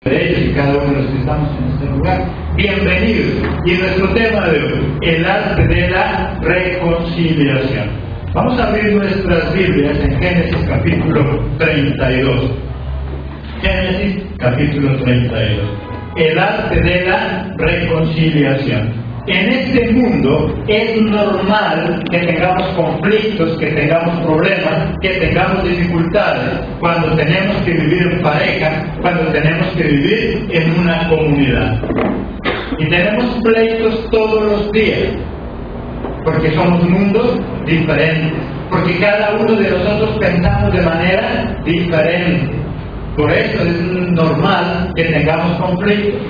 de ellos y cada uno de los que estamos en este lugar. Bienvenidos. Y nuestro tema de hoy, el arte de la reconciliación. Vamos a abrir nuestras Biblias en Génesis capítulo 32. Génesis capítulo 32. El arte de la reconciliación. En este mundo es normal que tengamos conflictos, que tengamos problemas, que tengamos dificultades cuando tenemos que vivir en pareja, cuando tenemos que vivir en una comunidad. Y tenemos pleitos todos los días, porque somos mundos diferentes, porque cada uno de nosotros pensamos de manera diferente. Por eso es normal que tengamos conflictos.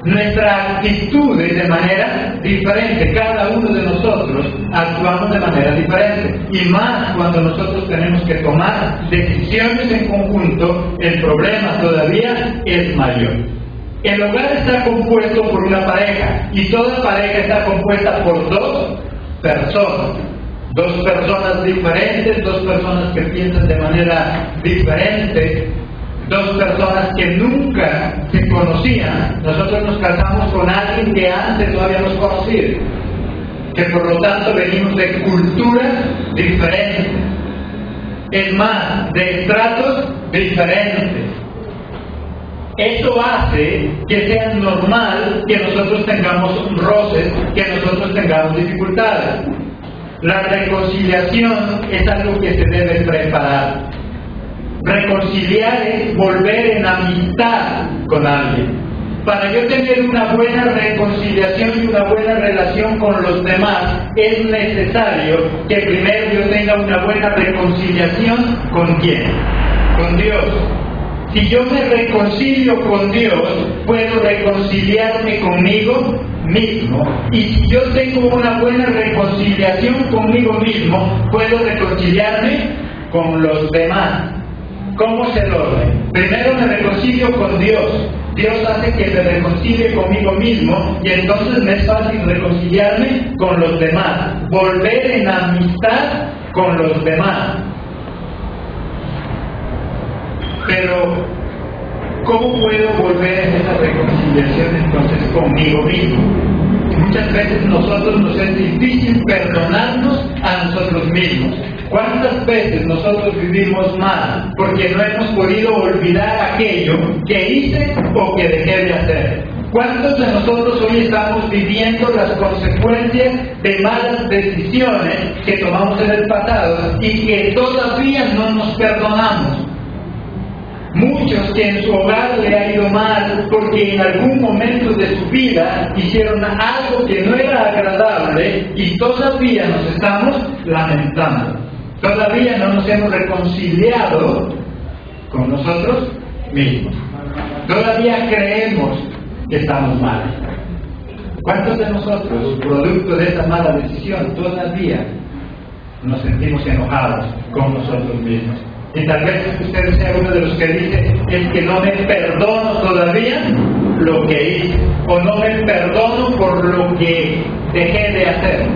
Nuestra actitud es de manera diferente, cada uno de nosotros actuamos de manera diferente, y más cuando nosotros tenemos que tomar decisiones en conjunto, el problema todavía es mayor. El hogar está compuesto por una pareja, y toda pareja está compuesta por dos personas diferentes, dos personas que piensan de manera diferente, dos personas que nunca se conocían. Nosotros nos casamos con alguien que antes no habíamos conocido, que por lo tanto venimos de culturas diferentes, es más, de estratos diferentes. Eso hace que sea normal que nosotros tengamos roces, que nosotros tengamos dificultades. La reconciliación es algo que se debe preparar. Reconciliar es volver en amistad con alguien. Para yo tener una buena reconciliación y una buena relación con los demás, es necesario que primero yo tenga una buena reconciliación ¿con quién? Con Dios. Si yo me reconcilio con Dios, puedo reconciliarme conmigo mismo. Y si yo tengo una buena reconciliación conmigo mismo, puedo reconciliarme con los demás. ¿Cómo es el orden? Primero me reconcilio con Dios. Dios hace que me reconcilie conmigo mismo, y entonces me es fácil reconciliarme con los demás. Volver en amistad con los demás. Pero, ¿cómo puedo volver en esa reconciliación entonces conmigo mismo? Muchas veces nosotros nos es difícil perdonarnos a nosotros mismos. ¿Cuántas veces nosotros vivimos mal porque no hemos podido olvidar aquello que hice o que dejé de hacer? ¿Cuántos de nosotros hoy estamos viviendo las consecuencias de malas decisiones que tomamos en el pasado y que todavía no nos perdonamos? Muchos que en su hogar le ha ido mal porque en algún momento de su vida hicieron algo que no era agradable y todavía nos estamos lamentando. Todavía no nos hemos reconciliado con nosotros mismos. Todavía creemos que estamos mal. ¿Cuántos de nosotros, producto de esa mala decisión, todavía nos sentimos enojados con nosotros mismos? Y tal vez usted sea uno de los que dice, es que no me perdono todavía lo que hice, o no me perdono por lo que dejé de hacer.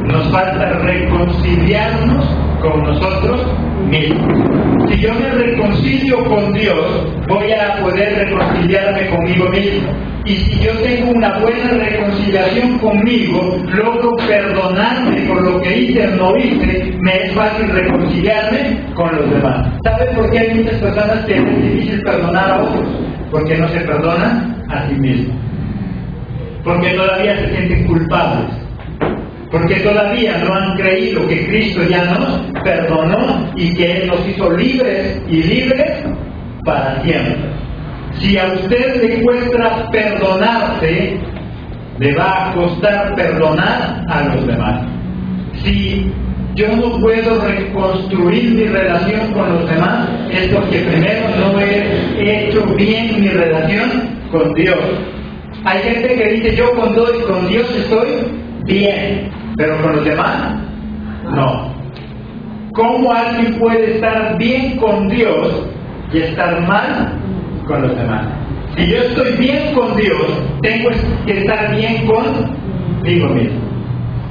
Nos falta reconciliarnos con nosotros mismos. Si yo me reconcilio con Dios, voy a poder reconciliarme conmigo mismo. Y si yo tengo una buena reconciliación conmigo, logro perdonarme por lo que hice o no hice, me es fácil reconciliarme con los demás. ¿Sabe por qué hay muchas personas que es difícil perdonar a otros? Porque no se perdonan a sí mismos. Porque todavía se sienten culpables. Porque todavía no han creído que Cristo ya nos perdonó y que Él nos hizo libres y libres para siempre. Si a usted le cuesta perdonarse, le va a costar perdonar a los demás. Si yo no puedo reconstruir mi relación con los demás, es porque primero no he hecho bien mi relación con Dios. Hay gente que dice, yo con Dios estoy bien, pero con los demás, no. ¿Cómo alguien puede estar bien con Dios y estar mal con los demás? Si yo estoy bien con Dios, tengo que estar bien conmigo mismo.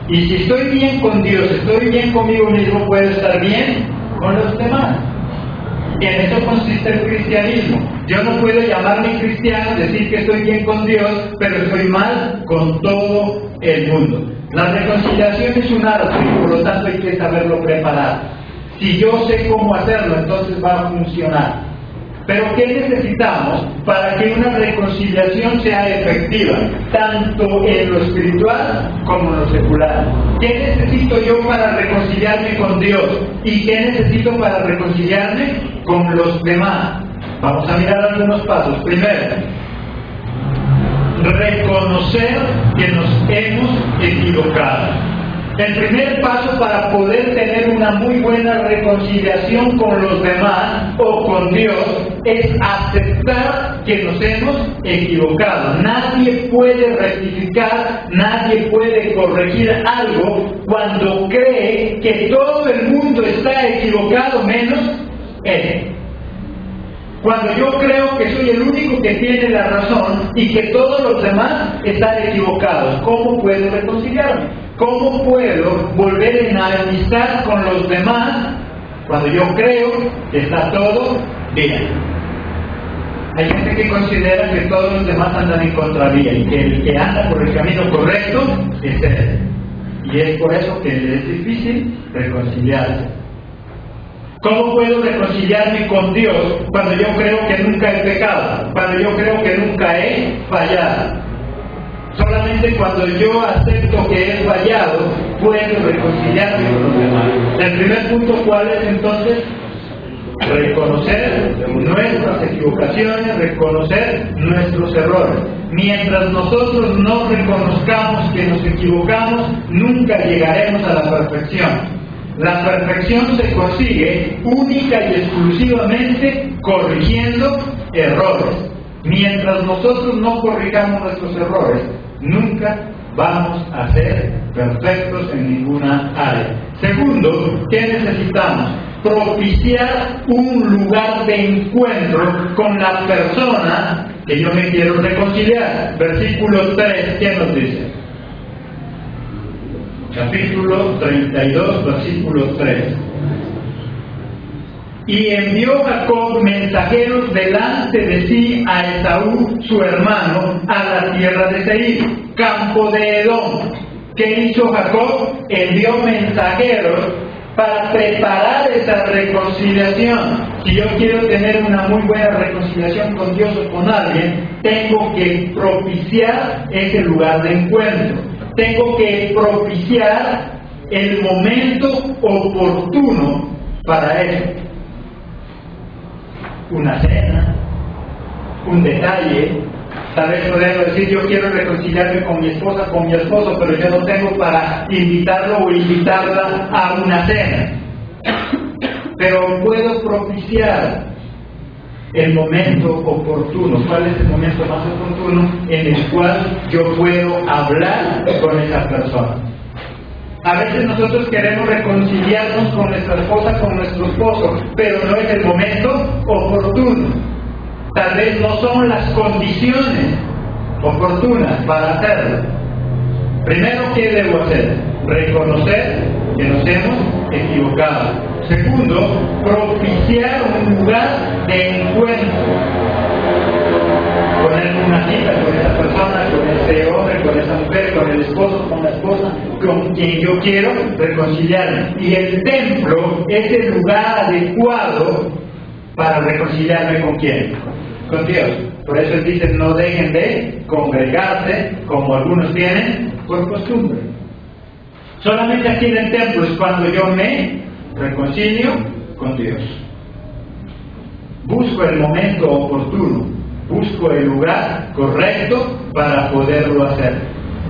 Y si estoy bien con Dios, estoy bien conmigo mismo, puedo estar bien con los demás. Y en eso consiste el cristianismo. Yo no puedo llamarme cristiano, decir que estoy bien con Dios, pero estoy mal con todo el mundo. La reconciliación es un arte y por lo tanto hay que saberlo preparar. Si yo sé cómo hacerlo, entonces va a funcionar. Pero ¿qué necesitamos para que una reconciliación sea efectiva, tanto en lo espiritual como en lo secular? ¿Qué necesito yo para reconciliarme con Dios? ¿Y qué necesito para reconciliarme con los demás? Vamos a mirar algunos pasos. Primero, reconocer que nos hemos equivocado. El primer paso para poder tener una muy buena reconciliación con los demás o con Dios es aceptar que nos hemos equivocado. Nadie puede rectificar, nadie puede corregir algo cuando cree que todo el mundo está equivocado menos él. Cuando yo creo que soy el único que tiene la razón y que todos los demás están equivocados, ¿cómo puedo reconciliarme? ¿Cómo puedo volver en amistad con los demás cuando yo creo que está todo bien? Hay gente que considera que todos los demás andan en contravía y que el que anda por el camino correcto es él. Y es por eso que es difícil reconciliarse. ¿Cómo puedo reconciliarme con Dios cuando yo creo que nunca he pecado? Cuando yo creo que nunca he fallado. Solamente cuando yo acepto que he fallado, puedo reconciliarme con los demás. El primer punto, ¿cuál es entonces? Reconocer nuestras equivocaciones, reconocer nuestros errores. Mientras nosotros no reconozcamos que nos equivocamos, nunca llegaremos a la perfección. La perfección se consigue única y exclusivamente corrigiendo errores. Mientras nosotros no corrijamos nuestros errores, nunca vamos a ser perfectos en ninguna área. Segundo, ¿qué necesitamos? Propiciar un lugar de encuentro con la persona que yo me quiero reconciliar. Versículo 3, ¿qué nos dice? Capítulo 32, versículo 3. Y envió Jacob mensajeros delante de sí a Esaú, su hermano, a la tierra de Seir, campo de Edom. ¿Qué hizo Jacob? Envió mensajeros para preparar esa reconciliación. Si yo quiero tener una muy buena reconciliación con Dios o con alguien, tengo que propiciar ese lugar de encuentro. Tengo que propiciar el momento oportuno para eso. Una cena, un detalle. Tal vez podemos decir, yo quiero reconciliarme con mi esposa, con mi esposo, pero yo no tengo para invitarlo o invitarla a una cena. Pero puedo propiciar el momento oportuno. ¿Cuál es el momento más oportuno en el cual yo puedo hablar con esa persona? A veces nosotros queremos reconciliarnos con nuestra esposa, con nuestro esposo, pero no es el momento oportuno. Tal vez no son las condiciones oportunas para hacerlo. Primero, ¿qué debo hacer? Reconocer que nos hemos equivocado. Segundo, propiciar un lugar de encuentro. Poner una cita con esa persona, con ese hombre, con esa mujer, con el esposo, con la esposa, con quien yo quiero reconciliarme. Y el templo es el lugar adecuado para reconciliarme con quién, con Dios. Por eso él dice, no dejen de congregarse como algunos tienen por costumbre. Solamente aquí en el templo es cuando yo me reconcilio con Dios. Busco el momento oportuno, busco el lugar correcto para poderlo hacer.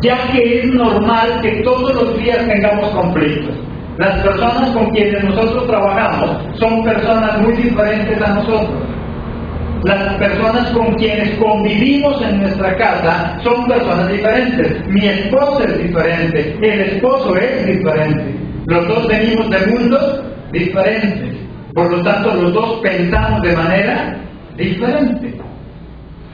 Ya que es normal que todos los días tengamos conflictos. Las personas con quienes nosotros trabajamos son personas muy diferentes a nosotros. Las personas con quienes convivimos en nuestra casa son personas diferentes. Mi esposa es diferente, el esposo es diferente. Los dos venimos de mundos diferentes. Por lo tanto, los dos pensamos de manera diferente.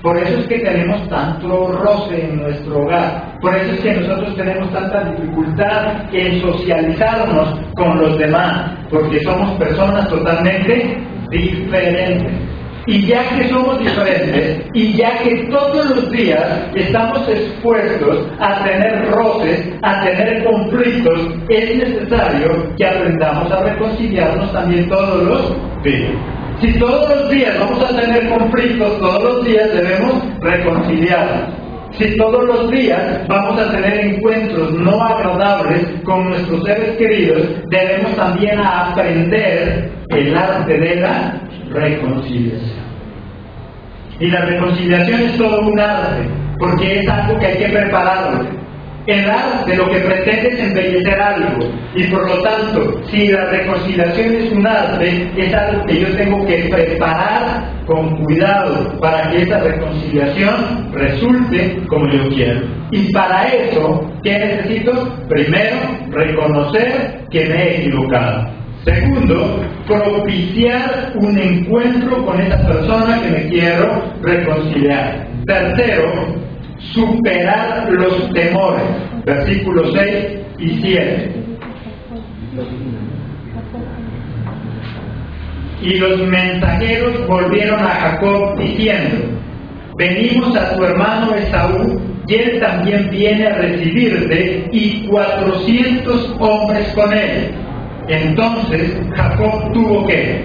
Por eso es que tenemos tanto roce en nuestro hogar. Por eso es que nosotros tenemos tanta dificultad en socializarnos con los demás. Porque somos personas totalmente diferentes. Y ya que somos diferentes, y ya que todos los días estamos expuestos a tener roces, a tener conflictos, es necesario que aprendamos a reconciliarnos también todos los días. Si todos los días vamos a tener conflictos, todos los días debemos reconciliarnos. Si todos los días vamos a tener encuentros no agradables con nuestros seres queridos, debemos también aprender el arte de la reconciliación. Y la reconciliación es todo un arte, porque es algo que hay que prepararlo. El arte lo que pretende es embellecer algo, y por lo tanto, si la reconciliación es un arte, es algo que yo tengo que preparar con cuidado para que esa reconciliación resulte como yo quiero. Y para eso, ¿qué necesito? Primero, reconocer que me he equivocado. Segundo, propiciar un encuentro con esa persona que me quiero reconciliar. Tercero, superar los temores. Versículos 6 y 7. Y los mensajeros volvieron a Jacob diciendo: venimos a tu hermano Esaú, y él también viene a recibirte, y 400 hombres con él. Entonces Jacob tuvo ¿qué?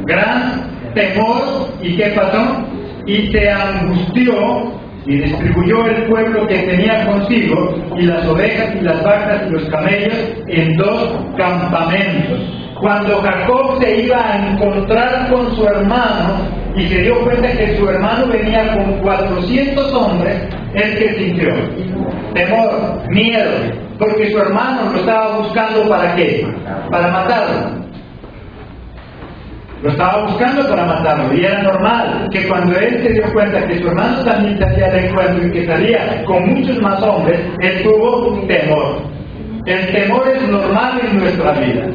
Gran temor. ¿Y qué pasó? Y se angustió y distribuyó el pueblo que tenía consigo, y las ovejas y las vacas y los camellos, en 2 campamentos. Cuando Jacob se iba a encontrar con su hermano y se dio cuenta que su hermano venía con 400 hombres, ¿él qué sintió? Temor, miedo, porque su hermano lo estaba buscando ¿para qué? Para matarlo. Lo estaba buscando para matarlo, y era normal que cuando él se dio cuenta que su hermano también se hacía el encuentro y que salía con muchos más hombres, él tuvo temor. El temor es normal en nuestra vida.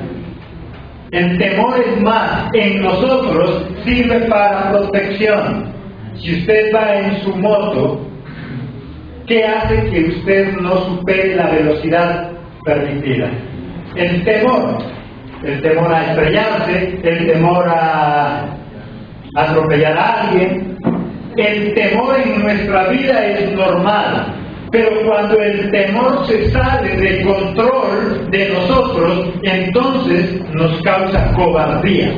El temor es más, en nosotros sirve para protección. Si usted va en su moto, ¿qué hace que usted no supere la velocidad permitida? El temor. El temor a estrellarse, el temor a atropellar a alguien. El temor en nuestra vida es normal, pero cuando el temor se sale del control de nosotros, entonces nos causa cobardía.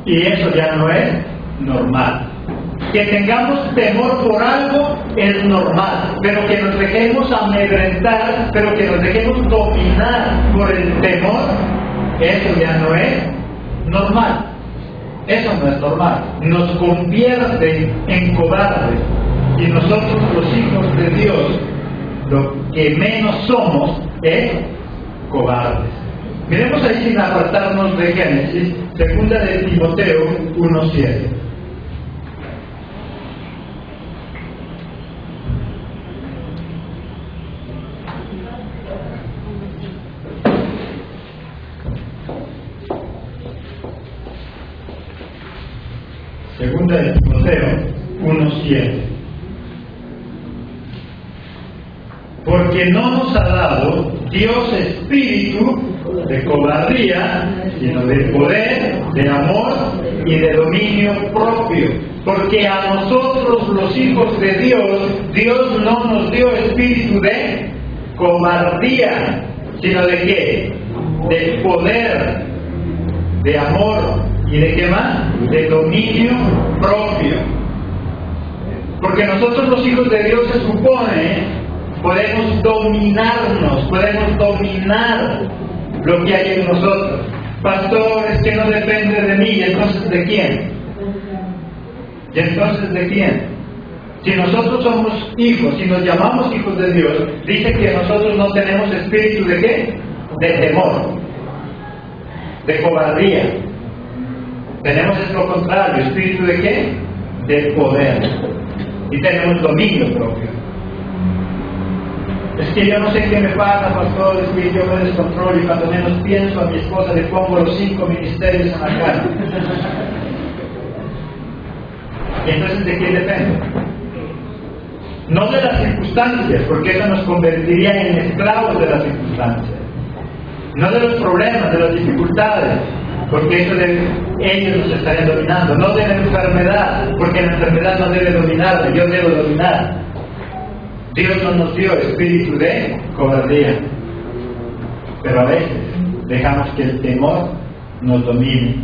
Y eso ya no es normal. Que tengamos temor por algo es normal, pero que nos dejemos amedrentar, pero que nos dejemos dominar por el temor, eso ya no es normal. Eso no es normal. Nos convierte en cobardes. Y nosotros, los hijos de Dios, lo que menos somos es cobardes. Miremos ahí, sin apartarnos de Génesis, 2 de Timoteo 1:7. Segunda de Timoteo 1:7. Porque no nos ha dado Dios espíritu de cobardía, sino de poder, de amor y de dominio propio. Porque a nosotros, los hijos de Dios, Dios no nos dio espíritu de cobardía, sino de ¿qué? De poder, de amor y de ¿qué más? De dominio propio. Porque nosotros, los hijos de Dios, se supone podemos dominarnos, podemos dominar lo que hay en nosotros. Pastor, es que no depende de mí. ¿Y entonces de quién? ¿Y entonces de quién? Si nosotros somos hijos, si nos llamamos hijos de Dios, dice que nosotros no tenemos espíritu de ¿qué? De temor, de cobardía. Tenemos es lo contrario, espíritu de ¿qué? De poder. Y tenemos dominio propio. Es que yo no sé qué me pasa, pastor, es que yo me descontrolo y cuando menos pienso a mi esposa le pongo los 5 ministerios en la cara. ¿Y entonces de quién depende? No de las circunstancias, porque eso nos convertiría en esclavos de las circunstancias. No de los problemas, de las dificultades, porque ellos nos estarían dominando. No de la enfermedad, porque la enfermedad no debe dominarme, yo debo dominar. Dios no nos dio espíritu de cobardía, pero a veces dejamos que el temor nos domine.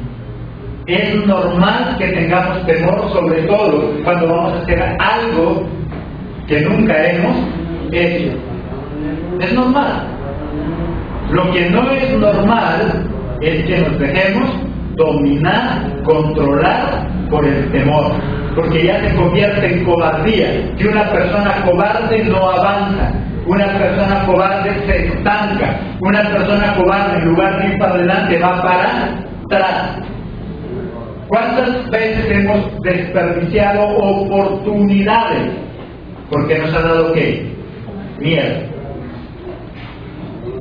Es normal que tengamos temor, sobre todo cuando vamos a hacer algo que nunca hemos hecho. Es normal. Lo que no es normal es que nos dejemos dominar, controlar por el temor, porque ya se convierte en cobardía. Que una persona cobarde no avanza, una persona cobarde se estanca, una persona cobarde en lugar de ir para adelante va para atrás. ¿Cuántas veces hemos desperdiciado oportunidades porque nos ha dado qué? Miedo.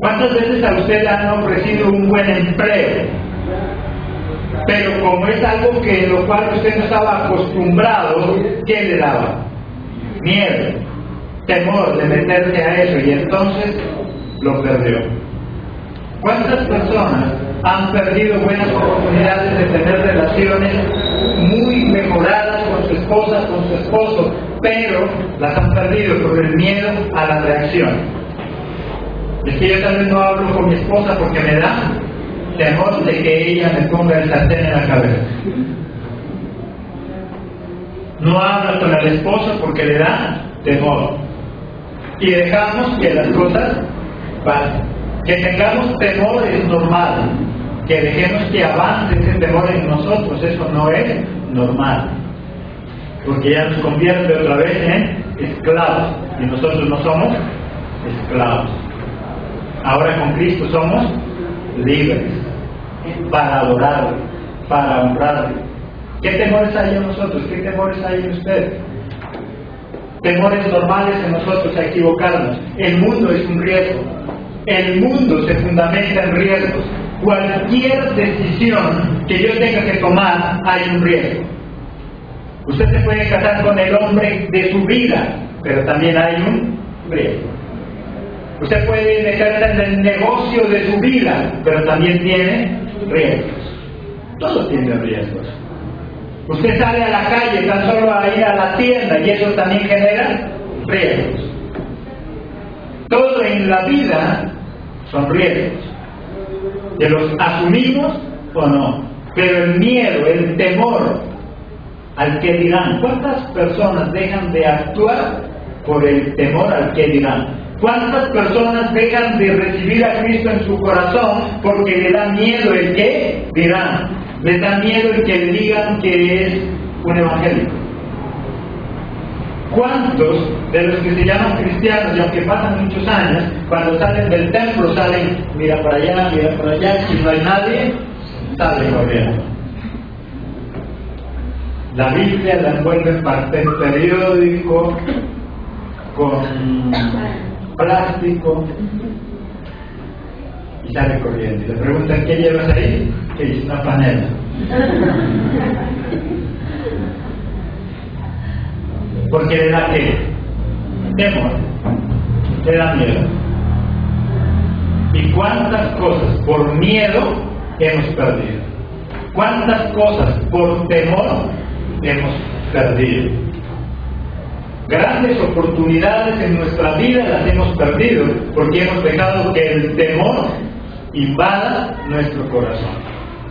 ¿Cuántas veces a usted le han ofrecido un buen empleo, pero como es algo que en lo cual usted no estaba acostumbrado, ¿qué le daba? Miedo, temor de meterse a eso, y entonces lo perdió? ¿Cuántas personas han perdido buenas oportunidades de tener relaciones muy mejoradas con su esposa, con su esposo, pero las han perdido por el miedo a la reacción? Es que yo tal vez no hablo con mi esposa porque me da temor de que ella me ponga el sartén en la cabeza. No hablo con el esposo porque le da temor. Y dejamos que las cosas pasen. Que tengamos temor es normal. Que dejemos que avance ese temor en nosotros, eso no es normal. Porque ya nos convierte otra vez en esclavos. Y nosotros no somos esclavos. Ahora con Cristo somos libres para adorarle, para honrarle. ¿Qué temores hay en nosotros? ¿Qué temores hay en usted? Temores normales en nosotros a equivocarnos. El mundo es un riesgo. El mundo se fundamenta en riesgos. Cualquier decisión que yo tenga que tomar hay un riesgo. Usted se puede casar con el hombre de su vida, pero también hay un riesgo. Usted puede meterse en el negocio de su vida, pero también tiene riesgos. Todo tiene riesgos. Usted sale a la calle tan solo a ir a la tienda y eso también genera riesgos. Todo en la vida son riesgos. Que los asumimos o no. Pero el miedo, el temor al que dirán. ¿Cuántas personas dejan de actuar por el temor al que dirán? ¿Cuántas personas dejan de recibir a Cristo en su corazón porque le da miedo el que dirán? Les da miedo el que le digan que es un evangélico. ¿Cuántos de los que se llaman cristianos, y aunque pasan muchos años, cuando salen del templo salen, mira para allá, si no hay nadie, salen corriendo? La Biblia la envuelve en papel periódico, con plástico, y sale corriendo. Y le preguntan, ¿qué llevas ahí? ¿Qué dice? Una panela. Porque le da ¿qué? Temor, le da miedo. ¿Y cuántas cosas por miedo hemos perdido? ¿Cuántas cosas por temor hemos perdido? Grandes oportunidades en nuestra vida las hemos perdido porque hemos dejado que el temor invada nuestro corazón.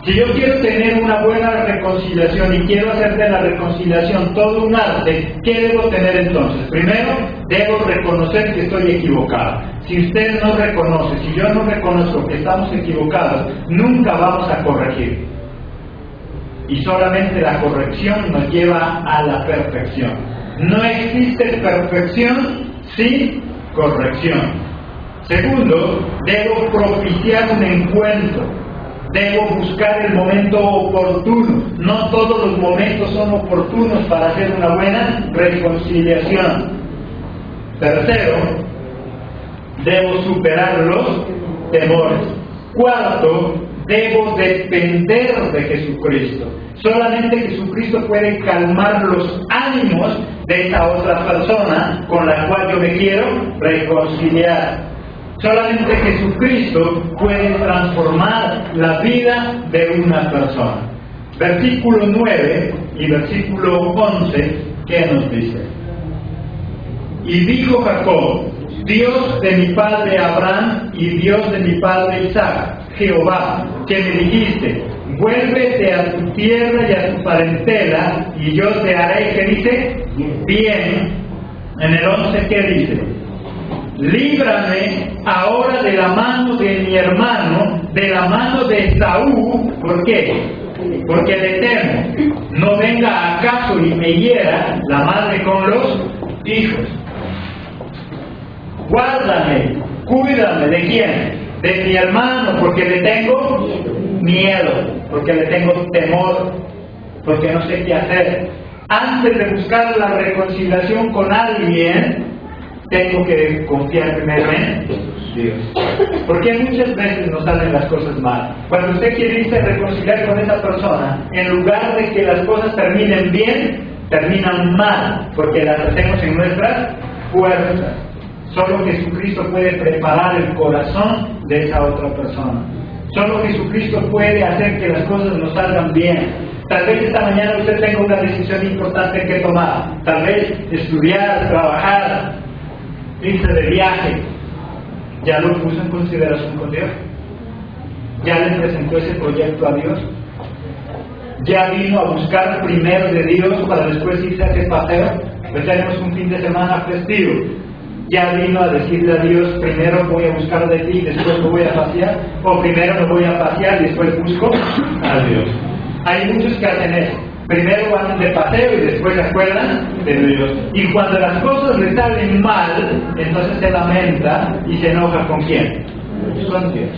Si yo quiero tener una buena reconciliación y quiero hacer de la reconciliación todo un arte, ¿qué debo tener entonces? Primero, debo reconocer que estoy equivocado. Si usted no reconoce, si yo no reconozco que estamos equivocados, nunca vamos a corregir. Y solamente la corrección nos lleva a la perfección. No existe perfección sin corrección. Segundo, debo propiciar un encuentro. Debo buscar el momento oportuno. No todos los momentos son oportunos para hacer una buena reconciliación. Tercero, debo superar los temores. Cuarto, debo depender de Jesucristo. Solamente Jesucristo puede calmar los ánimos de esa otra persona con la cual yo me quiero reconciliar. Solamente Jesucristo puede transformar la vida de una persona. Versículo 9 y versículo 11, ¿qué nos dice? Y dijo Jacob: Dios de mi padre Abraham y Dios de mi padre Isaac, Jehová, que me dijiste: vuélvete a tu tierra y a tu parentela, y yo te haré, ¿qué dice? Bien. En el 11, ¿qué dice? Líbrame ahora de la mano de mi hermano, de la mano de Esaú. ¿Por qué? Porque le temo, no venga acaso y me hiera la madre con los hijos. Guárdame, cuídame, ¿de quién? De mi hermano, porque le tengo miedo, porque le tengo temor, porque no sé qué hacer. Antes de buscar la reconciliación con alguien, tengo que confiar primero en Dios. Porque muchas veces nos salen las cosas mal. Cuando usted quiere irse a reconciliar con esa persona, en lugar de que las cosas terminen bien, terminan mal, porque las hacemos en nuestras fuerzas. Solo Jesucristo puede preparar el corazón de esa otra persona. Solo Jesucristo puede hacer que las cosas nos salgan bien. Tal vez esta mañana usted tenga una decisión importante que tomar. Tal vez estudiar, trabajar, irse de viaje. ¿Ya lo puso en consideración con Dios? ¿Ya le presentó ese proyecto a Dios? ¿Ya vino a buscar primero de Dios para después irse a ese paseo? Pues tenemos un fin de semana festivo. ¿Ya vino a decirle a Dios: primero voy a buscar de ti y después me voy a pasear? ¿O primero me voy a pasear y después busco a Dios? Hay muchos que hacen eso. Primero van de paseo y después se acuerdan de Dios. Y cuando las cosas le salen mal, entonces se lamenta y se enoja ¿con quién? Con Dios.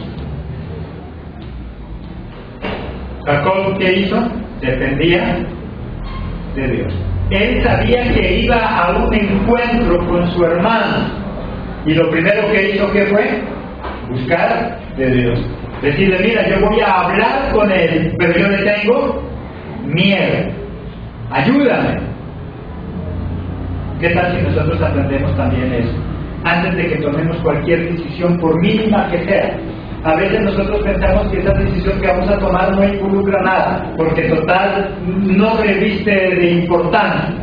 Jacob, ¿qué hizo? Dependía de Dios. Él sabía que iba a un encuentro con su hermano. Y lo primero que hizo, ¿qué fue? Buscar de Dios. Decirle: mira, yo voy a hablar con él, pero yo le tengo miedo. Ayúdame. ¿Qué tal si nosotros aprendemos también eso? Antes de que tomemos cualquier decisión, por mínima que sea. A veces nosotros pensamos que esa decisión que vamos a tomar no involucra nada, porque total no reviste de importancia.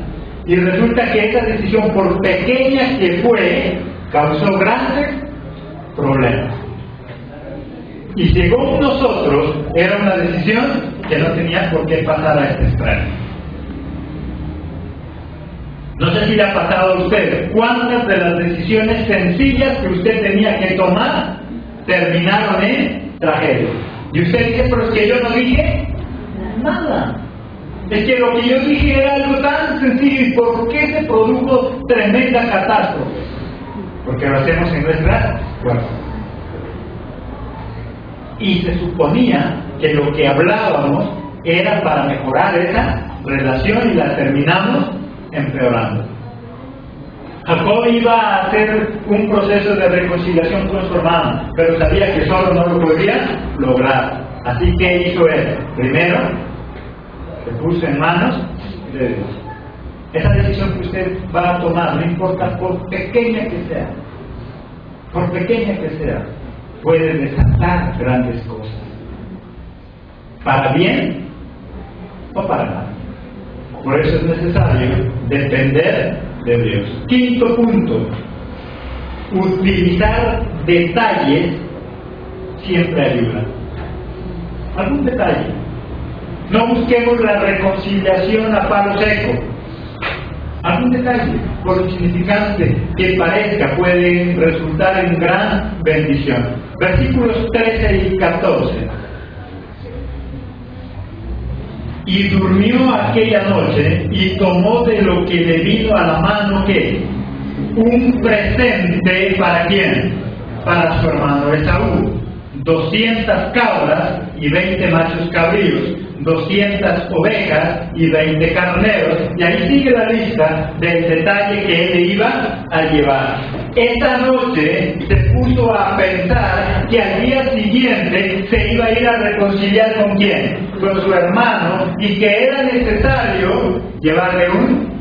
Y resulta que esa decisión, por pequeña que fue, causó grandes problemas. Y según nosotros, era una decisión que no tenía por qué pasar a este extremo. No sé si le ha pasado a usted. ¿Cuántas de las decisiones sencillas que usted tenía que tomar terminaron en tragedia? Y usted dice: pero es que yo no dije nada. Es que lo que yo dije era algo tan sencillo. ¿Y por qué se produjo tremenda catástrofe? Porque lo hacemos en nuestra fuerza. Y se suponía que lo que hablábamos era para mejorar esa relación y la terminamos empeorando. Jacob iba a hacer un proceso de reconciliación con su hermano, pero sabía que solo no lo podía lograr. Así que hizo él. Primero, se puso en manos de Dios. Esa decisión que usted va a tomar, no importa por pequeña que sea, puede desatar grandes cosas. Para bien o para mal. Por eso es necesario depender de Dios. Quinto punto: utilizar detalles siempre ayuda. Algún detalle. No busquemos la reconciliación a palo seco. Algún detalle, por insignificante que parezca, puede resultar en gran bendición. Versículos 13 y 14. Y durmió aquella noche y tomó de lo que le vino a la mano, ¿qué? Un presente. ¿Para quién? Para su hermano Esaú. 200 cabras y 20 machos cabríos, 200 ovejas y 20 carneros. Y ahí sigue la lista del detalle que él le iba a llevar. Esta noche se puso a pensar que al día siguiente se iba a ir a reconciliar ¿con quién? Con su hermano, y que era necesario llevarle un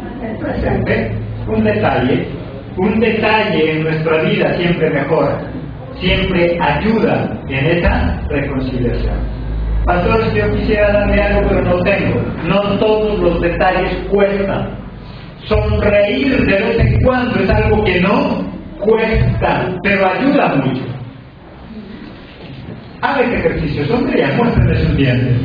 presente, un detalle. Un detalle en nuestra vida siempre mejora. siempre ayuda en esa reconciliación. Pastores, yo quisiera darle algo, pero no tengo. No todos los detalles cuestan. Sonreír de vez en cuando es algo que no cuesta, pero ayuda mucho. Haga este ejercicio, sonría, muéstrenle sus dientes.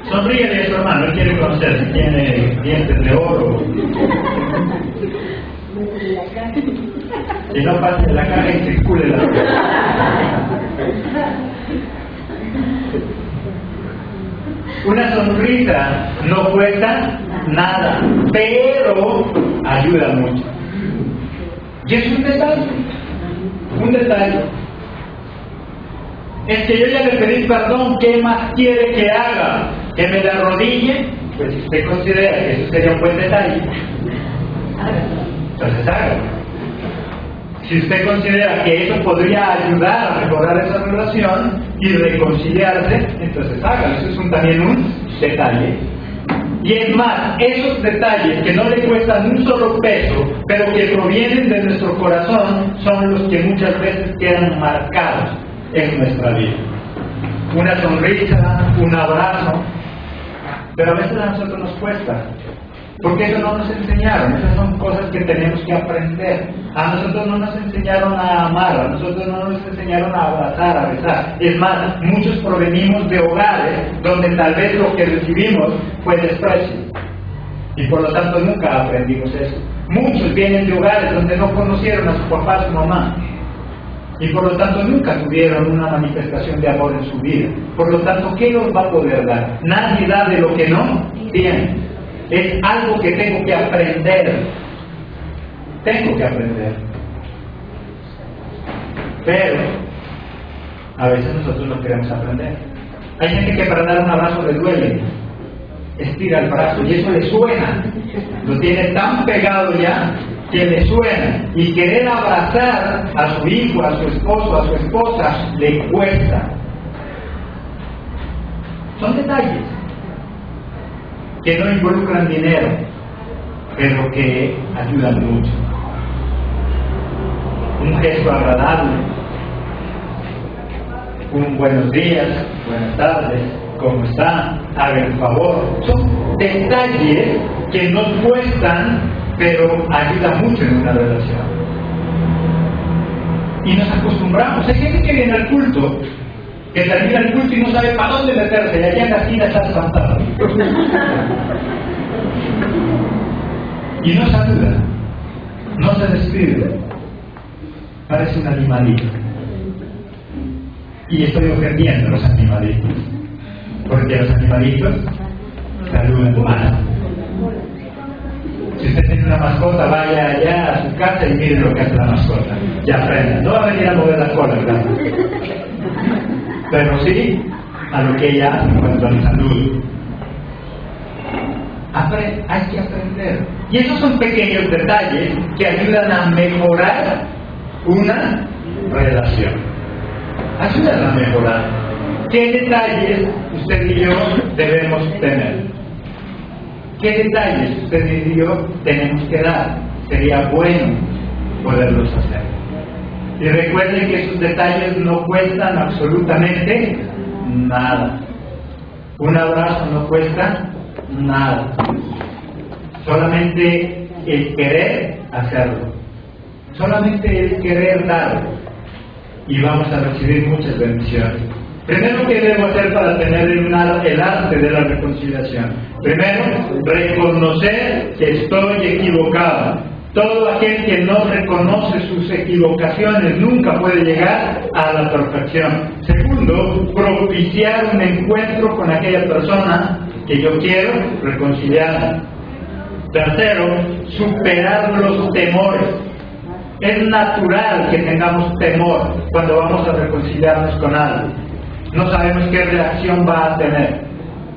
Sonríele a su hermano, él quiere conocer si tiene dientes de oro. Si no, pase la cara y circule la boca. Una sonrisa no cuesta nada, pero ayuda mucho. Y es un detalle. Un detalle. Es que yo ya le pedí perdón, ¿qué más quiere que haga? ¿Que me la arrodille? Pues si usted considera que eso sería un buen detalle, entonces hágalo. Si usted considera que eso podría ayudar a mejorar esa relación y reconciliarse, entonces hágalo. Eso es también un detalle. Y es más, esos detalles que no le cuestan un solo peso, pero que provienen de nuestro corazón, son los que muchas veces quedan marcados en nuestra vida. Una sonrisa, un abrazo, pero a veces a nosotros nos cuesta, porque eso no nos enseñaron. Esas son cosas que tenemos que aprender. A nosotros no nos enseñaron a amar, a nosotros no nos enseñaron a abrazar, a besar. Es más, muchos provenimos de hogares donde tal vez lo que recibimos fue desprecio, y por lo tanto nunca aprendimos eso. Muchos vienen de hogares donde no conocieron a su papá, a su mamá, y por lo tanto nunca tuvieron una manifestación de amor en su vida. Por lo tanto, ¿qué nos va a poder dar? Nadie da de lo que no tiene. Es algo que tengo que aprender. Tengo que aprender. Pero a veces nosotros no queremos aprender. Hay gente que para dar un abrazo le duele. Estira el brazo y eso le suena. Lo tiene tan pegado ya que le suena. Y querer abrazar a su hijo, a su esposo, a su esposa, le cuesta. Son detalles que no involucran dinero, pero que ayudan mucho. Un gesto agradable, un buenos días, buenas tardes, ¿cómo está? Haga el favor. Son detalles que no cuestan, pero ayudan mucho en una relación. Y nos acostumbramos. Hay gente que viene al culto, que termina el culto y no sabe para dónde meterse, y allá en la esquina está espantado. Y no saluda, no se despide, parece un animalito. Y estoy ofendiendo a los animalitos, porque los animalitos saludan mal. Si usted tiene una mascota, vaya allá a su casa y mire lo que hace la mascota, y aprenda. No va a venir a mover la cola, ¿verdad? Pero sí a lo que ella hace en cuanto al salud. Hay que aprender. Y esos son pequeños detalles que ayudan a mejorar una relación. Ayudan a mejorar. ¿Qué detalles usted y yo debemos tener? ¿Qué detalles usted y yo tenemos que dar? Sería bueno poderlos hacer. Y recuerden que esos detalles no cuestan absolutamente nada. Un abrazo no cuesta nada. Solamente el querer hacerlo. Solamente el querer darlo. Y vamos a recibir muchas bendiciones. Primero, ¿qué debo hacer para tener el arte de la reconciliación? Primero, reconocer que estoy equivocado. Todo aquel que no reconoce sus equivocaciones nunca puede llegar a la perfección. Segundo, propiciar un encuentro con aquella persona que yo quiero reconciliar. Tercero, superar los temores. Es natural que tengamos temor cuando vamos a reconciliarnos con alguien. No sabemos qué reacción va a tener.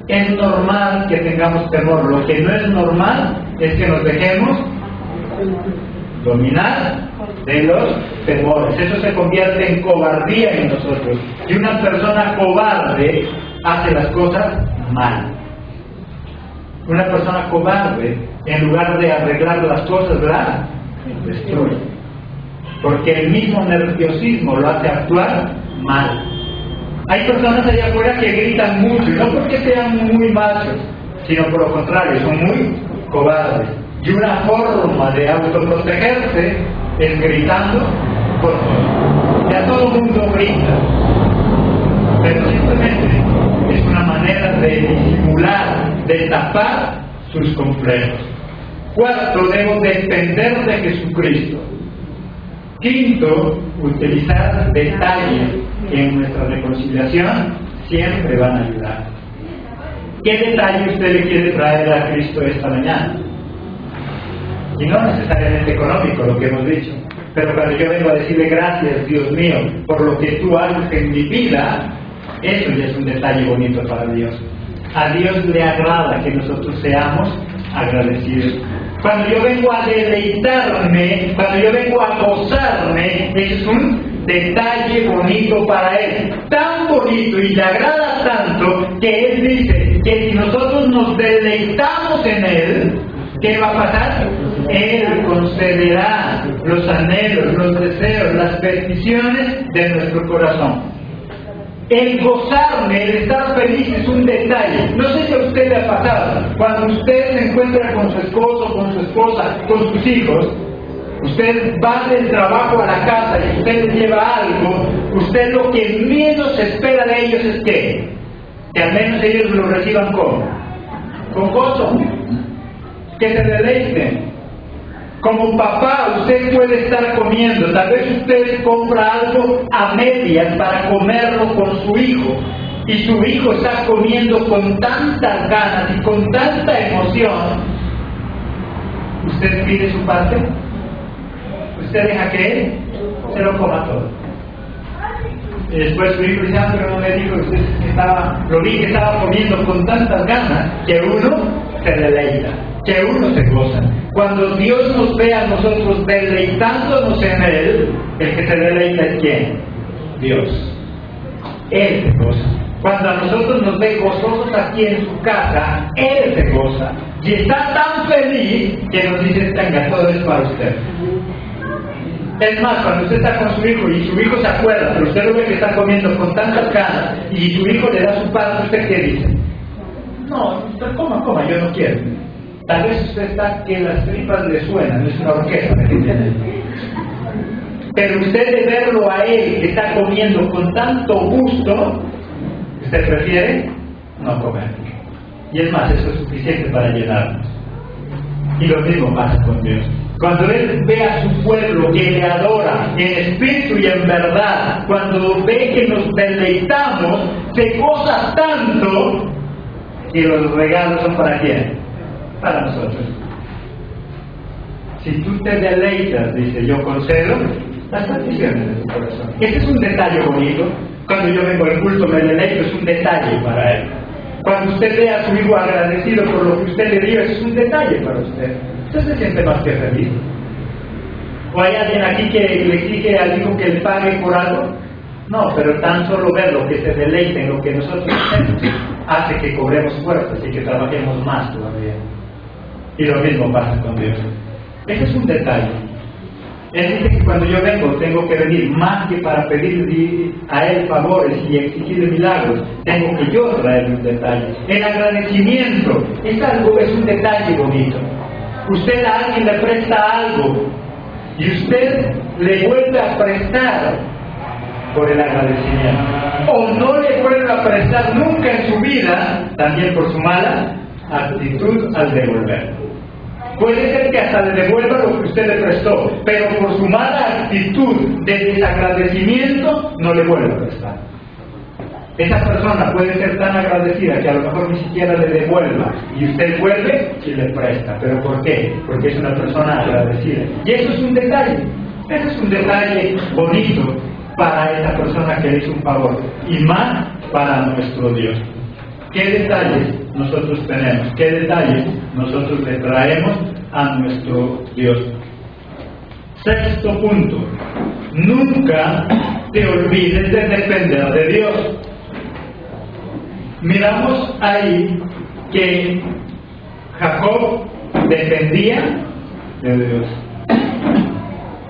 Es normal que tengamos temor. Lo que no es normal es que nos dejemos dominar de los temores. Eso se convierte en cobardía en nosotros. Y una persona cobarde hace las cosas mal. Una persona cobarde, en lugar de arreglar las cosas, las destruye. Porque el mismo nerviosismo lo hace actuar mal. Hay personas allá afuera que gritan mucho, y no porque sean muy machos, sino por lo contrario, son muy cobardes. Y una forma de autoprotegerse es gritando por todo. Ya todo el mundo grita, pero simplemente es una manera de disimular, de tapar sus complejos. Cuarto, debo depender de Jesucristo. Quinto, utilizar detalles que en nuestra reconciliación siempre van a ayudar. ¿Qué detalle usted le quiere traer a Cristo esta mañana? Y no necesariamente económico, lo que hemos dicho. Pero cuando yo vengo a decirle gracias, Dios mío, por lo que tú haces en mi vida, eso ya es un detalle bonito para Dios. A Dios le agrada que nosotros seamos agradecidos. Cuando yo vengo a deleitarme, cuando yo vengo a gozarme, eso es un detalle bonito para Él. Tan bonito y le agrada tanto que Él dice que si nosotros nos deleitamos en Él, ¿qué va a pasar? Él concederá los anhelos, los deseos, las peticiones de nuestro corazón. El gozarme, el estar feliz es un detalle. No sé si a usted le ha pasado. Cuando usted se encuentra con su esposo, con su esposa, con sus hijos, usted va del trabajo a la casa y usted les lleva algo, usted lo que menos espera de ellos es que al menos ellos lo reciban con gozo, que se deleiten. Como papá, usted puede estar comiendo, tal vez usted compra algo a medias para comerlo con su hijo, y su hijo está comiendo con tantas ganas y con tanta emoción. ¿Usted pide su parte? ¿Usted deja que él se lo coma todo? Y después su hijo dice, pero no me dijo, lo vi que estaba comiendo con tantas ganas, que uno se deleita, que uno se goza. Cuando Dios nos ve a nosotros deleitándonos en Él, el que se deleita es ¿quién? Dios. Él se goza. Cuando a nosotros nos ve gozosos aquí en su casa, Él se goza. Y está tan feliz que nos dice, tenga, todo es para usted. Es más, cuando usted está con su hijo y su hijo se acuerda, pero usted lo ve que está comiendo con tantas ganas y su hijo le da su parte, ¿usted qué dice? No, usted coma, yo no quiero. Tal vez usted está que las tripas le suenan, es una orquesta, ¿me entiende? Pero usted de verlo a él que está comiendo con tanto gusto, usted prefiere no comer. Y es más, eso es suficiente para llenarnos. Y lo mismo pasa con Dios. Cuando Él ve a su pueblo que le adora en espíritu y en verdad, cuando ve que nos deleitamos, se goza tanto que los regalos son para quién? Para nosotros. Si tú te deleitas, dice, yo concedo las peticiones de tu corazón. Ese es un detalle bonito. Cuando yo vengo al culto me deleito, es un detalle para Él. Cuando usted ve a su hijo agradecido por lo que usted le dio, es un detalle para usted. ¿Usted se siente más que feliz? ¿O hay alguien aquí que le exige al hijo que le pague por algo? No, pero tan solo verlo, que se deleite en lo que nosotros hacemos, hace que cobremos fuerzas y que trabajemos más todavía. Y lo mismo pasa con Dios. Ese es un detalle. Él dice que cuando yo vengo tengo que venir más que para pedirle a Él favores y exigirle milagros, tengo que yo traerle un detalle. El agradecimiento es un detalle bonito. Usted a alguien le presta algo y usted le vuelve a prestar por el agradecimiento, o no le vuelve a prestar nunca en su vida, también por su mala actitud al devolver. Puede ser que hasta le devuelva lo que usted le prestó, pero por su mala actitud de desagradecimiento no le vuelve a prestar. Esa persona puede ser tan agradecida que a lo mejor ni siquiera le devuelva y usted vuelve y le presta. ¿Pero por qué? Porque es una persona agradecida. Y eso es un detalle. Eso es un detalle bonito para esa persona que le hizo un favor, y más para nuestro Dios. ¿Qué detalles nosotros tenemos? ¿Qué detalles nosotros le traemos a nuestro Dios? Sexto punto: nunca te olvides de depender de Dios. Miramos ahí que Jacob dependía de Dios.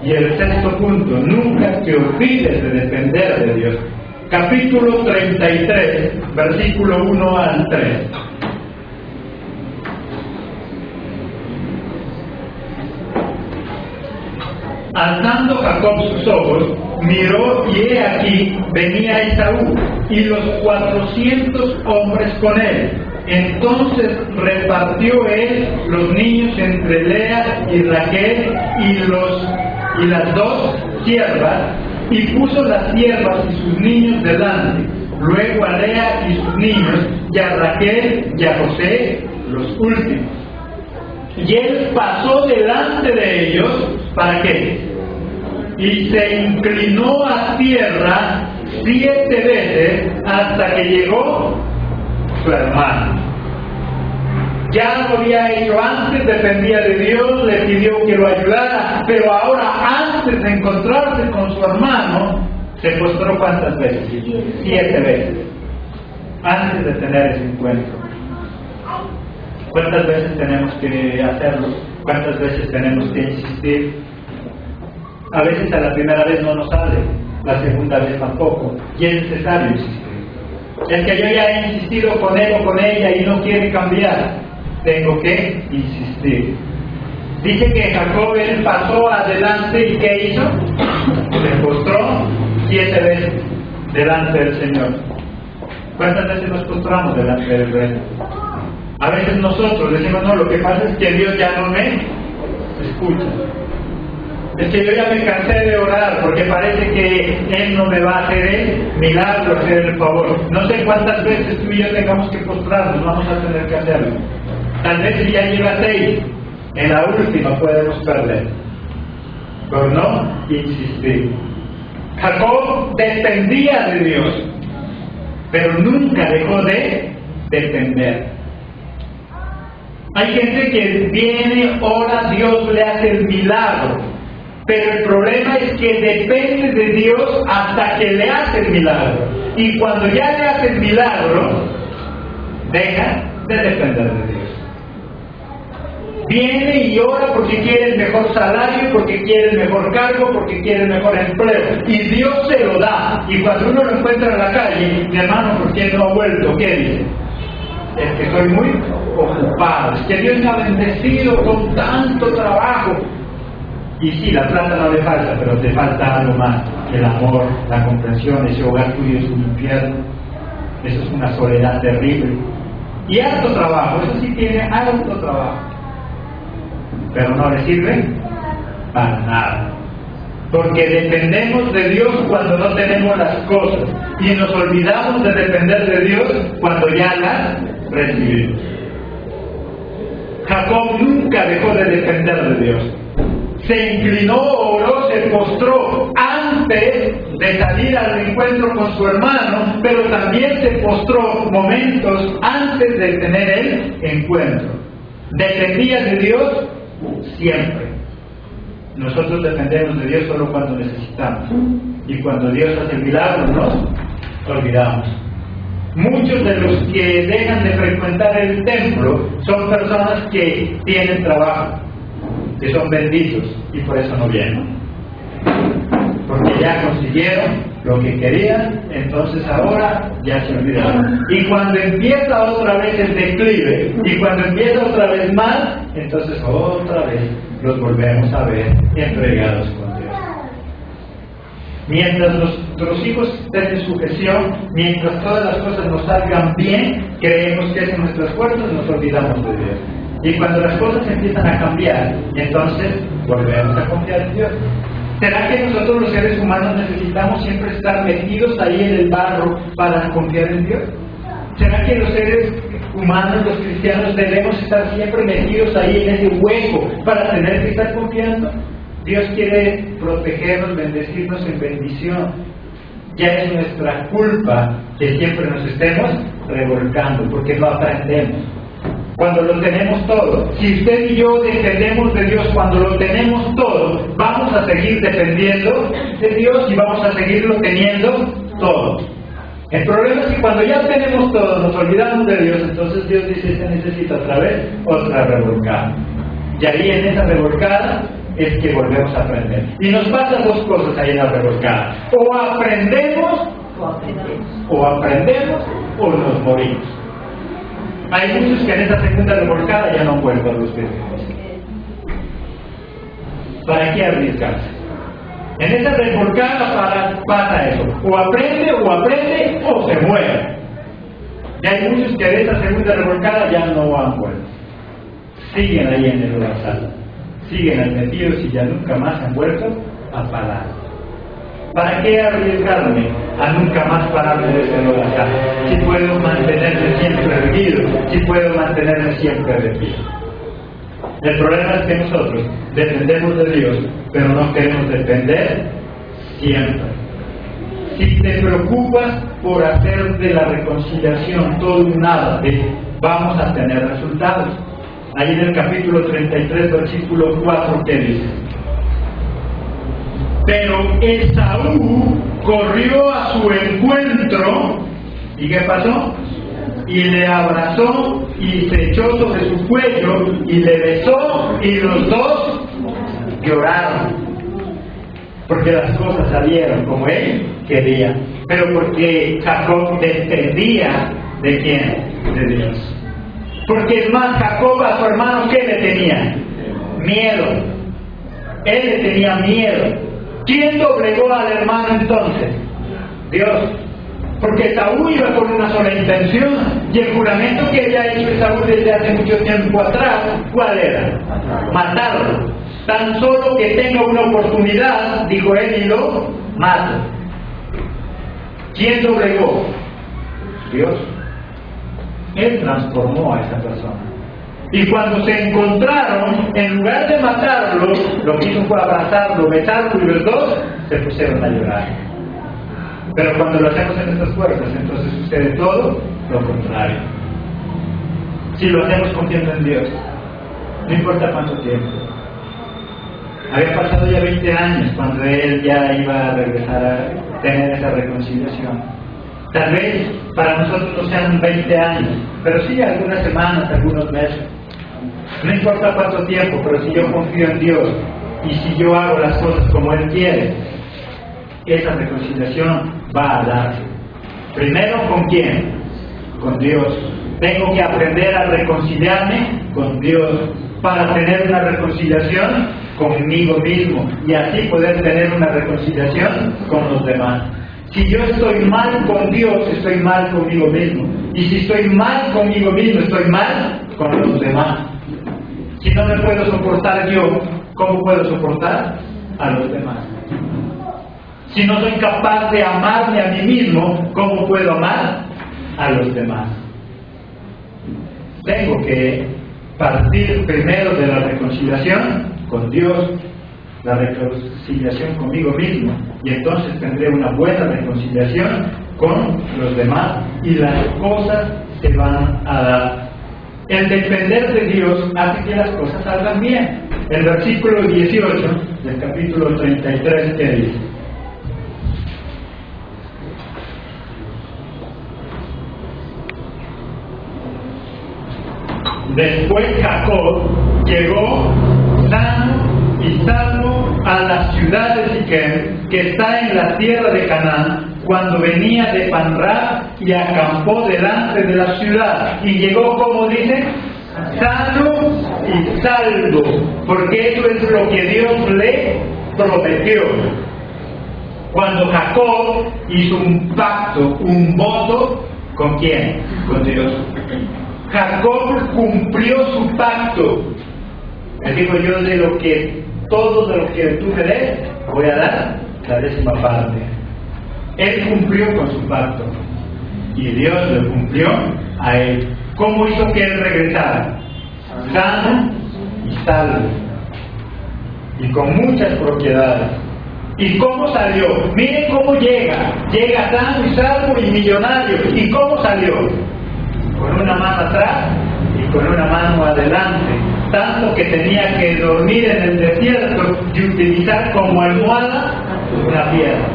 Y el sexto punto, nunca te olvides de depender de Dios. Capítulo 33, versículo 1 al 3. Alzando Jacob sus ojos, miró y he aquí venía Esaú y los 400 hombres con él. Entonces repartió él los niños entre Lea y Raquel y las dos siervas, y puso las siervas y sus niños delante, luego a Lea y sus niños, y a Raquel y a José los últimos. Y él pasó delante de ellos, ¿para qué? Y se inclinó a tierra 7 veces hasta que llegó su hermano. Ya lo había hecho antes, dependía de Dios, le pidió que lo ayudara, pero ahora antes de encontrarse con su hermano, se postró ¿cuántas veces? 7 veces, antes de tener ese encuentro. ¿Cuántas veces tenemos que hacerlo? ¿Cuántas veces tenemos que insistir? A veces a la primera vez no nos sale, la segunda vez tampoco, y es necesario insistir. Es que yo ya he insistido con él o con ella y no quiere cambiar. Tengo que insistir. Dice que Jacob él pasó adelante y ¿qué hizo? Se postró 7 veces delante del Señor. ¿Cuántas veces nos postramos delante del Rey? A veces nosotros decimos, no, lo que pasa es que Dios ya no me escucha. Es que yo ya me cansé de orar porque parece que Él no me va a hacer el milagro, hacer el favor. No sé cuántas veces tú y yo tengamos que postrarnos, vamos a tener que hacerlo. Tal vez si ya lleva 6, en la última podemos perder. Por no insistir. Jacob dependía de Dios, pero nunca dejó de depender. Hay gente que viene, ora, Dios le hace el milagro. Pero el problema es que depende de Dios hasta que le hace el milagro. Y cuando ya le hace el milagro, deja de depender de Dios. Viene y ora porque quiere el mejor salario, porque quiere el mejor cargo, porque quiere el mejor empleo. Y Dios se lo da. Y cuando uno lo encuentra en la calle, mi hermano, ¿por qué no ha vuelto? ¿Qué dice? Es que estoy muy ocupado. Es que Dios me ha bendecido con tanto trabajo. Y sí, la plata no le falta, pero te falta algo más, el amor, la comprensión. Ese hogar tuyo es un infierno, eso es una soledad terrible. Y harto trabajo, eso sí tiene harto trabajo, pero no le sirve para nada. Porque dependemos de Dios cuando no tenemos las cosas, y nos olvidamos de depender de Dios cuando ya las recibimos. Jacob nunca dejó de depender de Dios. Se inclinó, oró, se postró antes de salir al encuentro con su hermano, pero también se postró momentos antes de tener el encuentro. Dependía de Dios siempre. Nosotros dependemos de Dios solo cuando necesitamos. Y cuando Dios hace el milagro nos olvidamos. Muchos de los que dejan de frecuentar el templo son personas que tienen trabajo, que son benditos, y por eso no vienen, porque ya consiguieron lo que querían, entonces ahora ya se olvidaron. Y cuando empieza otra vez el declive, y cuando empieza otra vez más, entonces otra vez los volvemos a ver entregados con Dios. Mientras nuestros hijos estén en sujeción, mientras todas las cosas nos salgan bien, creemos que es nuestras fuerzas, nos olvidamos de Dios. Y cuando las cosas empiezan a cambiar, entonces volvemos a confiar en Dios. ¿Será que nosotros los seres humanos necesitamos siempre estar metidos ahí en el barro para confiar en Dios? ¿Será que los seres humanos, los cristianos, debemos estar siempre metidos ahí en ese hueco para tener que estar confiando? Dios quiere protegernos, bendecirnos en bendición. Ya es nuestra culpa que siempre nos estemos revolcando, porque no aprendemos. Cuando lo tenemos todo, si usted y yo dependemos de Dios cuando lo tenemos todo, vamos a seguir dependiendo de Dios y vamos a seguirlo teniendo todo. El problema es que cuando ya tenemos todo, nos olvidamos de Dios, entonces Dios dice, se necesita otra vez otra revolcada. Y ahí en esa revolcada es que volvemos a aprender. Y nos pasan dos cosas ahí en la revolcada. O aprendemos o nos morimos. Hay muchos que en esta segunda revolcada ya no vuelven a los pies de Jesús. ¿Para qué arriesgarse? En esta revolcada pasa eso. O aprende o se muere. Y hay muchos que de esta segunda revolcada ya no han vuelto. Siguen ahí en el lodazal. Siguen ahí metidos y ya nunca más han vuelto a parar. ¿Para qué arriesgarme a nunca más pararme de ese lodazal? Si puedo mantenerme siempre erguido, si puedo mantenerme siempre de pie. El problema es que nosotros dependemos de Dios, pero no queremos depender siempre. Si te preocupas por hacer de la reconciliación todo un arte, vamos a tener resultados. Ahí en el capítulo 33, versículo 4, ¿qué dice? Pero Esaú corrió a su encuentro, ¿y qué pasó? Y le abrazó y se echó sobre su cuello y le besó y los dos lloraron. Porque las cosas salieron como él quería, pero porque Jacob dependía ¿de quién? De Dios. Porque es más, Jacob a su hermano, ¿qué le tenía? Miedo. Él le tenía miedo. ¿Quién doblegó al hermano entonces? Dios. Porque Saúl iba con una sola intención, y el juramento que había hecho Saúl desde hace mucho tiempo atrás, ¿cuál era? Matarlo. Tan solo que tenga una oportunidad, dijo él, y lo mato. ¿Quién doblegó? Dios. Él transformó a esa persona. Y cuando se encontraron, en lugar de matarlo, lo que hizo fue abrazarlo, besarlo, y los dos se pusieron a llorar. Pero cuando lo hacemos en estas fuerzas, entonces sucede todo lo contrario. Si lo hacemos confiando en Dios, no importa cuánto tiempo. Había pasado ya 20 años cuando él ya iba a regresar a tener esa reconciliación. Tal vez para nosotros no sean 20 años, pero sí algunas semanas, algunos meses. No importa cuánto tiempo, pero si yo confío en Dios y si yo hago las cosas como Él quiere, esa reconciliación va a darse. Primero, ¿con quién? Con Dios. Tengo que aprender a reconciliarme con Dios para tener una reconciliación conmigo mismo y así poder tener una reconciliación con los demás. Si yo estoy mal con Dios, estoy mal conmigo mismo. Y si estoy mal conmigo mismo, estoy mal con los demás. Si no me puedo soportar yo, ¿cómo puedo soportar a los demás? Si no soy capaz de amarme a mí mismo, ¿cómo puedo amar a los demás? Tengo que partir primero de la reconciliación con Dios, la reconciliación conmigo mismo, y entonces tendré una buena reconciliación con los demás y las cosas se van a dar. El depender de Dios hace que las cosas salgan bien. El versículo 18 del capítulo 33, ¿qué dice? Después Jacob llegó sano y salvo a la ciudad de Siquem, que está en la tierra de Canaán, cuando venía de Panrá y acampó delante de la ciudad. Y llegó, como dice, sano y salvo, porque eso es lo que Dios le prometió. Cuando Jacob hizo un pacto, un voto, ¿con quién? Con Dios. Jacob cumplió su pacto. Él dijo: yo todo de lo que tú me des, voy a dar la 10ª parte. Él cumplió con su pacto y Dios lo cumplió a él. ¿Cómo hizo que él regresara? Sano y salvo y con muchas propiedades. ¿Y cómo salió? Miren cómo llega sano y salvo y millonario. ¿Y cómo salió? Con una mano atrás y con una mano adelante, tanto que tenía que dormir en el desierto y utilizar como almohada una piedra.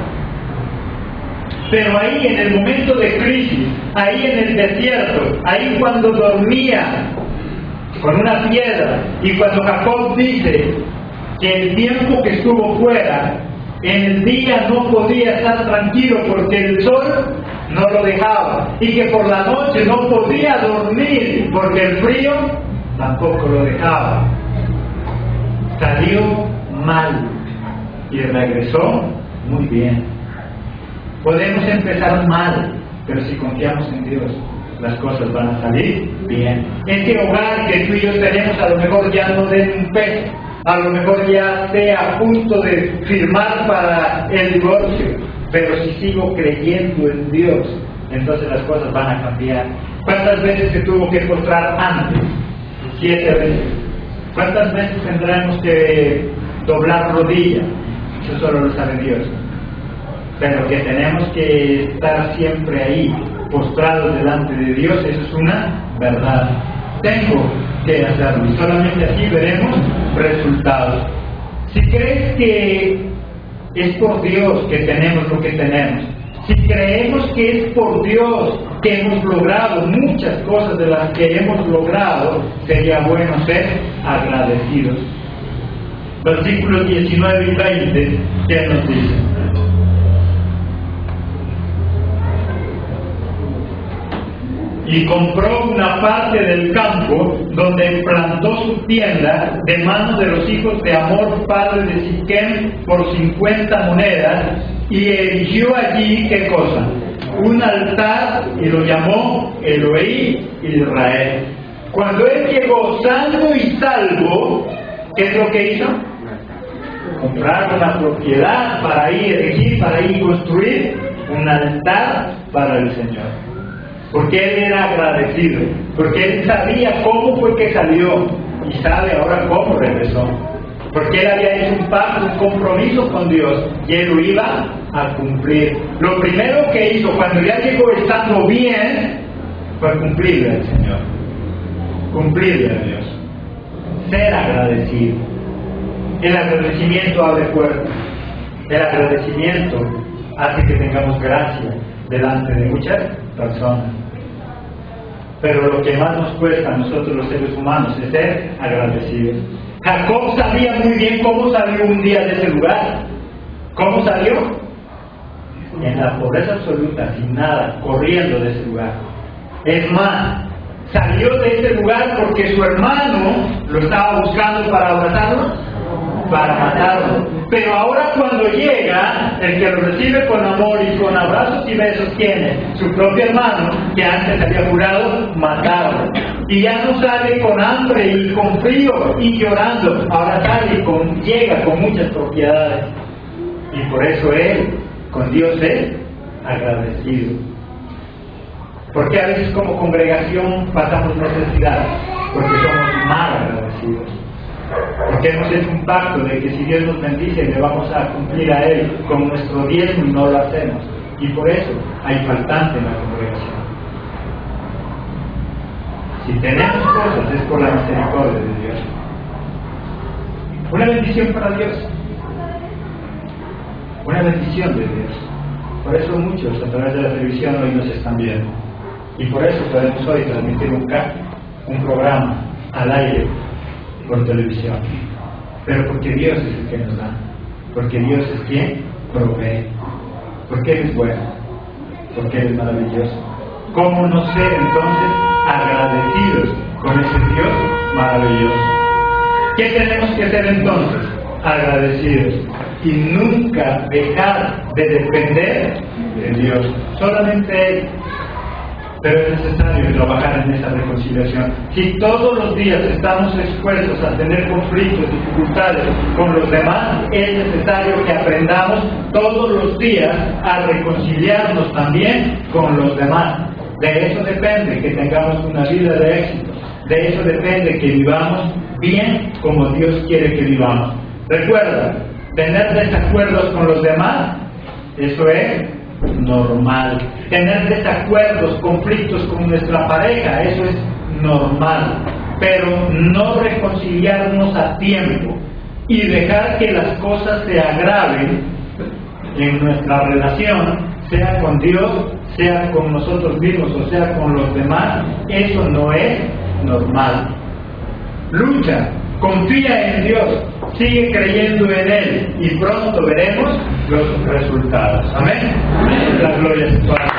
Pero ahí en el momento de crisis, ahí en el desierto, ahí cuando dormía con una piedra, y cuando Jacob dice: que el tiempo que estuvo fuera, en el día no podía estar tranquilo porque el sol no lo dejaba, y que por la noche no podía dormir porque el frío tampoco lo dejaba. Salió mal y regresó muy bien. Podemos empezar mal, pero si confiamos en Dios, las cosas van a salir bien. Ese hogar que tú y yo tenemos a lo mejor ya no den un peso, a lo mejor ya esté a punto de firmar para el divorcio, pero si sigo creyendo en Dios, entonces las cosas van a cambiar. ¿Cuántas veces se tuvo que postrar antes? 7 veces. ¿Cuántas veces tendremos que doblar rodillas? Eso solo lo sabe Dios. Pero que tenemos que estar siempre ahí, postrados delante de Dios, eso es una verdad. Tengo que hacerlo y solamente así veremos resultados. Si crees que es por Dios que tenemos lo que tenemos, si creemos que es por Dios que hemos logrado muchas cosas de las que hemos logrado, sería bueno ser agradecidos. Versículos 19 y 20, ¿qué nos dice? Y compró una parte del campo donde plantó su tienda de manos de los hijos de Hamor, padre de Siquem, por 50 monedas, y erigió allí, ¿qué cosa? Un altar, y lo llamó Elohim Israel. Cuando él llegó sano y salvo, ¿qué es lo que hizo? Comprar una propiedad para ahí erigir, para ahí construir un altar para el Señor. Porque él era agradecido, porque él sabía cómo fue que salió y sabe ahora cómo regresó. Porque él había hecho un pacto, un compromiso con Dios y él lo iba a cumplir. Lo primero que hizo cuando ya llegó estando bien fue cumplirle al Señor, cumplirle a Dios, ser agradecido. El agradecimiento abre puertas, el agradecimiento hace que tengamos gracia delante de muchas personas. Pero lo que más nos cuesta a nosotros los seres humanos es ser agradecidos. Jacob sabía muy bien cómo salió un día de ese lugar. ¿Cómo salió? En la pobreza absoluta, sin nada, corriendo de ese lugar. Es más, salió de ese lugar porque su hermano lo estaba buscando para abrazarlo, para matarlo. Pero ahora cuando llega, el que lo recibe con amor y con abrazos y besos, ¿quién es? Su propio hermano, que antes había jurado matarlo. Y ya no sale con hambre y con frío y llorando, ahora sale y llega con muchas propiedades. Y por eso él, con Dios es agradecido. Porque a veces como congregación pasamos necesidad, porque somos mal agradecidos. Porque hemos hecho un pacto de que si Dios nos bendice le vamos a cumplir a Él con nuestro diezmo y no lo hacemos. Y por eso hay faltante en la congregación. Si tenemos cosas es por la misericordia de Dios. Una bendición para Dios. Una bendición de Dios. Por eso muchos a través de la televisión hoy nos están viendo. Y por eso podemos hoy transmitir un programa al aire por televisión, pero porque Dios es el que nos da, porque Dios es quien provee, porque Él es bueno, porque Él es maravilloso. ¿Cómo no ser entonces agradecidos con ese Dios maravilloso? ¿Qué tenemos que hacer entonces? Agradecidos y nunca dejar de depender de Dios, solamente Él. Pero es necesario trabajar en esa reconciliación. Si todos los días estamos expuestos a tener conflictos, dificultades con los demás, es necesario que aprendamos todos los días a reconciliarnos también con los demás. De eso depende que tengamos una vida de éxito. De eso depende que vivamos bien como Dios quiere que vivamos. Recuerda, tener desacuerdos con los demás, eso es normal. Tener desacuerdos, conflictos con nuestra pareja, eso es normal. Pero no reconciliarnos a tiempo y dejar que las cosas se agraven en nuestra relación, sea con Dios, sea con nosotros mismos o sea con los demás, eso no es normal. Lucha confía en Dios, sigue creyendo en Él y pronto veremos los resultados. Amén. La gloria es para